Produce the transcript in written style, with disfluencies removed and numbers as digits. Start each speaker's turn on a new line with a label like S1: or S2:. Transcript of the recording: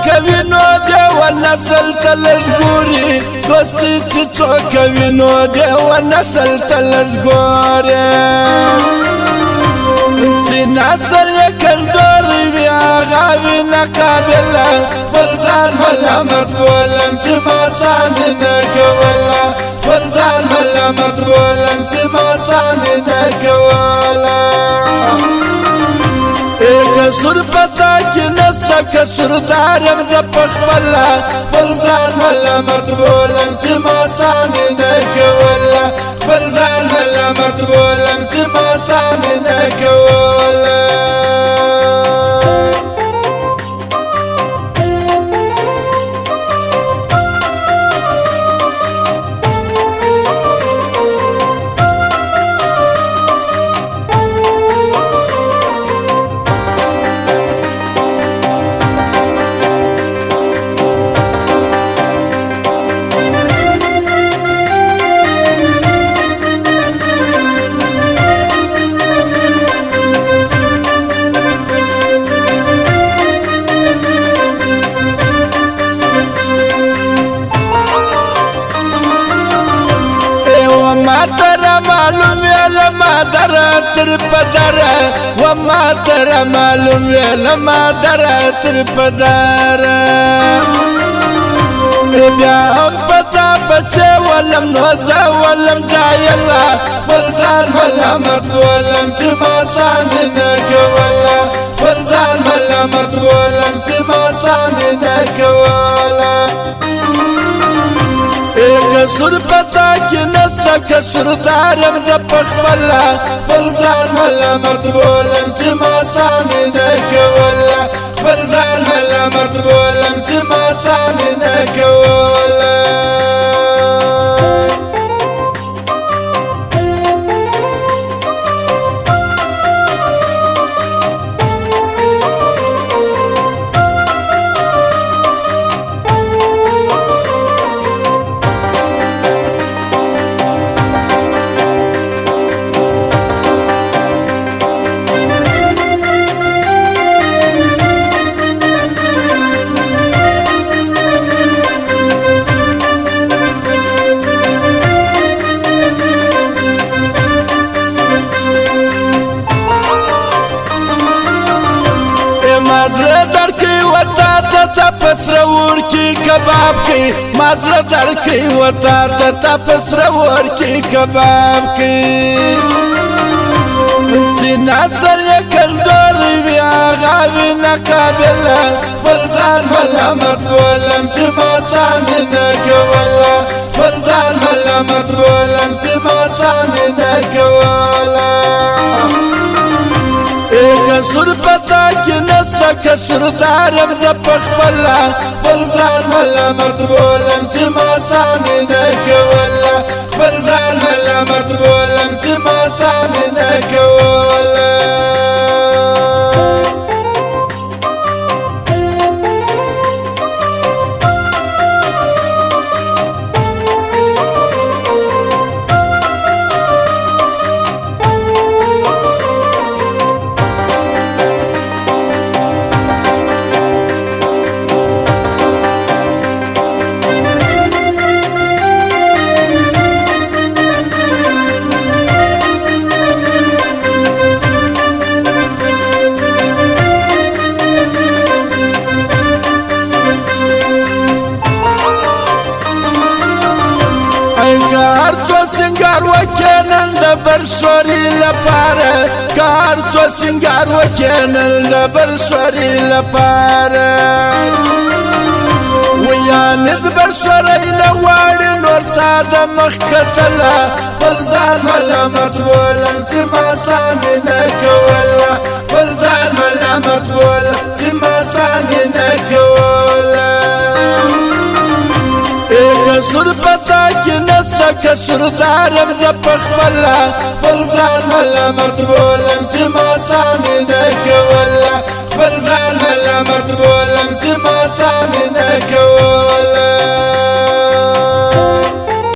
S1: کوي نو دی و نسل ته لږ ګوري دوستي چې څوک کوي نو دی و نسل ته لږ ګوري چې نسل یې کمزوري وي هغه وي ناقابله پر ځان ملامت بولم چې ما ستا مینه کوله پر ځان ملامت بولم چې ما ستا مینه کوله کسر پتا کی نستا کسر دارم زه پخپله پر ځان ملامت بولم چې ما ستا مینه کوله پر ځان ملامت بولم چې ما ستا مینه کوله معلوم يا ما درت البدر وما ترى معلوم يا ما درت البدر بیا هم پتا پسې ولم نوزه ولم جایله پر ځان ملامت ولم چې ما ستا مینه کوله پر ځان ملامت ولم چې ما ستا مینه کوله کسر پتا کی نستا کسر دارم زه پخپله پر ځان ملامت بولم چې ما ستا مینه کوله پر ځان ملامت بولم چې ما ستا مینه کوله مازره درکې وتا ته تپس رور کې کباب کې مازره درکې وتا ته تپس رور کې کباب کې چې نسل یې کمزوري وي هغه وي ناقابله پر ځان ملامت بولم چې ما ستا مینه کوله پر ځان ملامت بولم چې ما ستا مینه کوله کسر پتا کی نستا کسر دارم زه پخپله پر ځان ملامت بولم چې ما ستا مینه کوله پر ځان ملامت بولم چې ما ستا مینه کوله کار څو سنگار وکینل د برشوري لپاره کار څو سنگار وکینل د برشوري لپاره ویا ند برشوري نه واړ نور ساده مخ کتله پر ځان ملامت بولم چې ما ستا مینه کوله پر ځان ملامت بولم چې ما ستا مینه کوله کسر پتا کی نستا کسر دارم زه پخپله پر ځان ملامت بولم چې ما ستا مینه کوله پر ځان ملامت بولم چې ما ستا مینه کوله